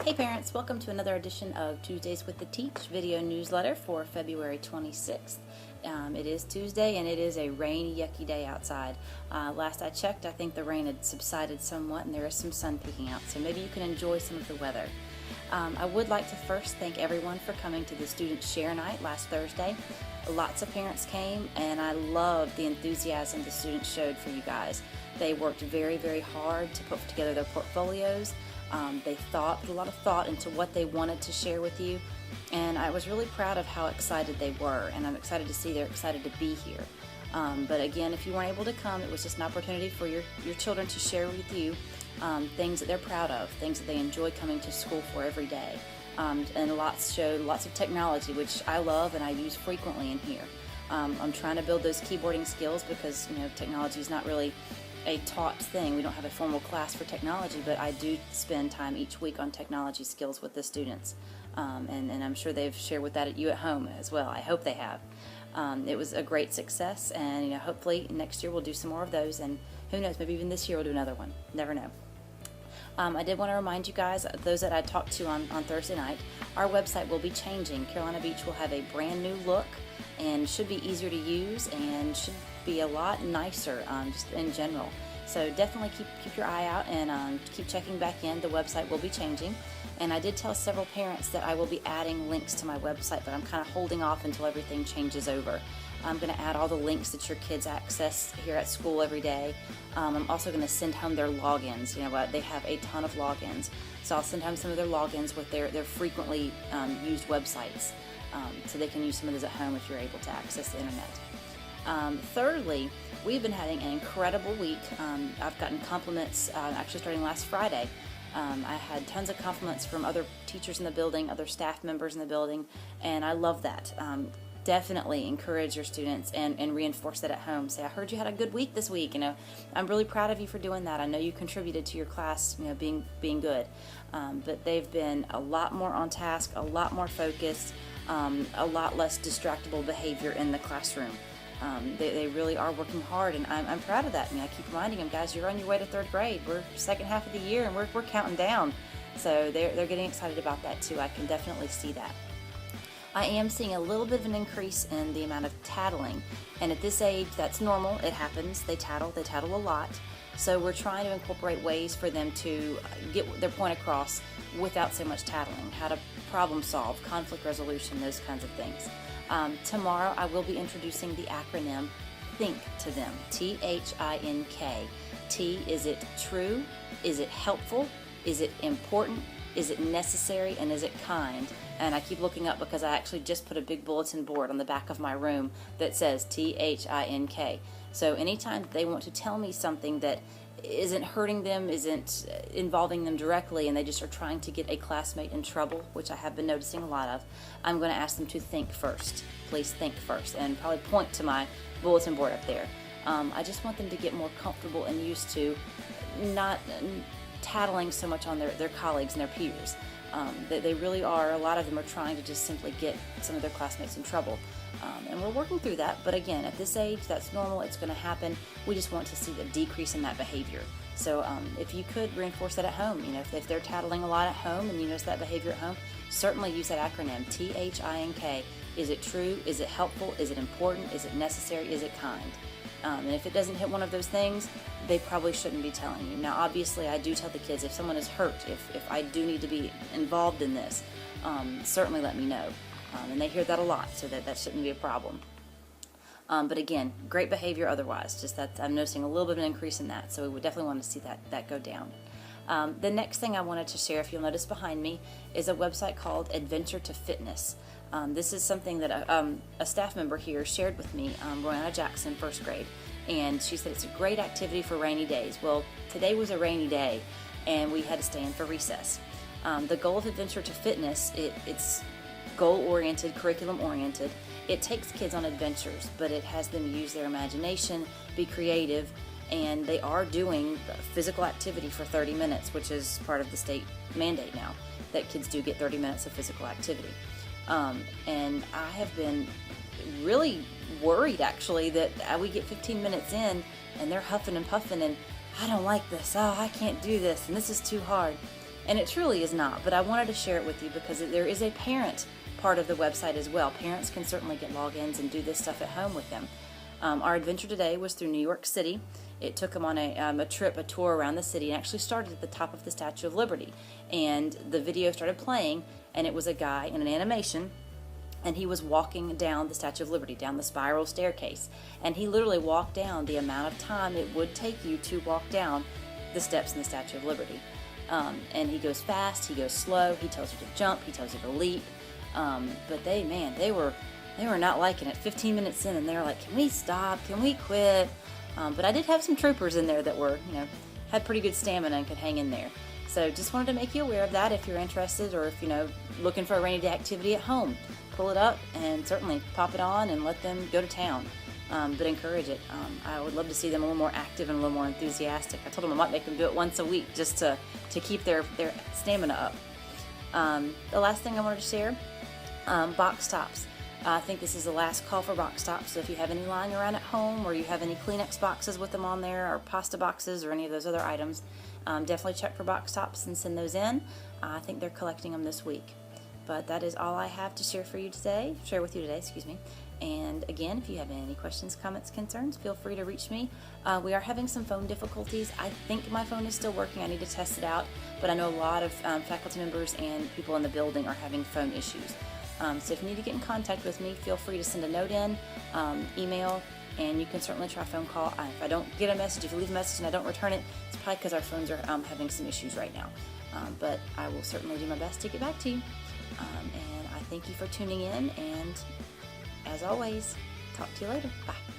Hey parents, welcome to another edition of Tuesdays with the Teach video newsletter for February 26th. It is Tuesday and it is a rainy, yucky day outside. Last I checked, I think the rain had subsided somewhat and there is some sun peeking out, so maybe you can enjoy some of the weather. I would like to first thank everyone for coming to the Student Share Night last Thursday. Lots of parents came and I loved the enthusiasm the students showed for you guys. They worked very, very hard to put together their portfolios. They put a lot of thought into what they wanted to share with you, and I was really proud of how excited they were, and I'm excited to see they're excited to be here. But again, if you weren't able to come, it was just an opportunity for your children to share with you things that they're proud of, things that they enjoy coming to school for every day. And lots showed lots of technology, which I love and I use frequently in here. I'm trying to build those keyboarding skills because technology is not really a taught thing. We don't have a formal class for technology, but I do spend time each week on technology skills with the students, and I'm sure they've shared with that at you at home as well. I hope they have. It was a great success, and hopefully next year we'll do some more of those, and who knows, maybe even this year we'll do another one. Never know. I did want to remind you guys, those that I talked to on Thursday night, our website will be changing. Carolina Beach will have a brand new look and should be easier to use and should be a lot nicer just in general. So definitely keep your eye out and keep checking back in. The website will be changing. And I did tell several parents that I will be adding links to my website, but I'm kind of holding off until everything changes over. I'm going to add all the links that your kids access here at school every day. I'm also going to send home their logins. They have a ton of logins. So I'll send home some of their logins with their frequently used websites. So they can use some of those at home if you're able to access the internet. Thirdly, we've been having an incredible week. I've gotten compliments actually starting last Friday. I had tons of compliments from other teachers in the building, other staff members in the building, and I love that. Definitely encourage your students and reinforce that at home. Say, I heard you had a good week this week. I'm really proud of you for doing that. I know you contributed to your class, being good. But they've been a lot more on task, a lot more focused, a lot less distractible behavior in the classroom. They really are working hard, and I'm proud of that. I keep reminding them, guys, you're on your way to third grade. We're second half of the year, and we're counting down. So they're getting excited about that too. I can definitely see that. I am seeing a little bit of an increase in the amount of tattling, and at this age, that's normal. It happens. They tattle a lot. So we're trying to incorporate ways for them to get their point across without so much tattling, how to problem solve, conflict resolution, those kinds of things. Tomorrow I will be introducing the acronym THINK to them, T-H-I-N-K. T, is it true? Is it helpful? Is it important? Is it necessary? And is it kind? And I keep looking up because I actually just put a big bulletin board on the back of my room that says T-H-I-N-K. So anytime they want to tell me something that isn't hurting them, isn't involving them directly, and they just are trying to get a classmate in trouble, which I have been noticing a lot of, I'm going to ask them to think first. Please think first, and probably point to my bulletin board up there. I just want them to get more comfortable and used to not tattling so much on their colleagues and their peers. They really are, a lot of them are trying to just simply get some of their classmates in trouble. And we're working through that, but again, at this age, that's normal, it's going to happen. We just want to see the decrease in that behavior. So if you could reinforce that at home, if they're tattling a lot at home and you notice that behavior at home, certainly use that acronym, T-H-I-N-K. Is it true? Is it helpful? Is it important? Is it necessary? Is it kind? And if it doesn't hit one of those things, they probably shouldn't be telling you. Now, obviously, I do tell the kids if someone is hurt, if I do need to be involved in this, certainly let me know. And they hear that a lot, so that shouldn't be a problem. But again, great behavior otherwise. Just that I'm noticing a little bit of an increase in that, so we would definitely want to see that go down. The next thing I wanted to share, if you'll notice behind me, is a website called Adventure to Fitness. This is something that a staff member here shared with me, Royanna Jackson, first grade, and she said it's a great activity for rainy days. Well, today was a rainy day, and we had to stay in for recess. The goal of Adventure to Fitness, it's goal-oriented, curriculum-oriented. It takes kids on adventures, but it has them use their imagination, be creative, and they are doing physical activity for 30 minutes, which is part of the state mandate now, that kids do get 30 minutes of physical activity. And I have been really worried, actually, that we get 15 minutes in, and they're huffing and puffing, and I don't like this, I can't do this, and this is too hard. And it truly is not, but I wanted to share it with you because there is a parent part of the website as well. Parents can certainly get logins and do this stuff at home with them. Our adventure today was through New York City. It took them on a tour around the city, and actually started at the top of the Statue of Liberty. And the video started playing, and it was a guy in an animation, and he was walking down the Statue of Liberty, down the spiral staircase. And he literally walked down the amount of time it would take you to walk down the steps in the Statue of Liberty. And he goes fast, he goes slow, he tells you to jump, he tells you to leap. But they were not liking it. 15 minutes in, and they were like, can we stop? Can we quit? But I did have some troopers in there that were, had pretty good stamina and could hang in there. So just wanted to make you aware of that if you're interested, or if, looking for a rainy day activity at home. Pull it up and certainly pop it on and let them go to town. But encourage it. I would love to see them a little more active and a little more enthusiastic. I told them I might make them do it once a week just to keep their stamina up. The last thing I wanted to share, box tops. I think this is the last call for box tops, so if you have any lying around at home, or you have any Kleenex boxes with them on there, or pasta boxes, or any of those other items, definitely check for box tops and send those in. I think they're collecting them this week. But that is all I have to share with you today, And again, if you have any questions, comments, concerns, feel free to reach me. We are having some phone difficulties. I think my phone is still working. I need to test it out. But I know a lot of faculty members and people in the building are having phone issues. So if you need to get in contact with me, feel free to send a note in, email, and you can certainly try a phone call. If I don't get a message, if you leave a message and I don't return it, it's probably because our phones are having some issues right now. But I will certainly do my best to get back to you. And I thank you for tuning in, and as always, talk to you later. Bye.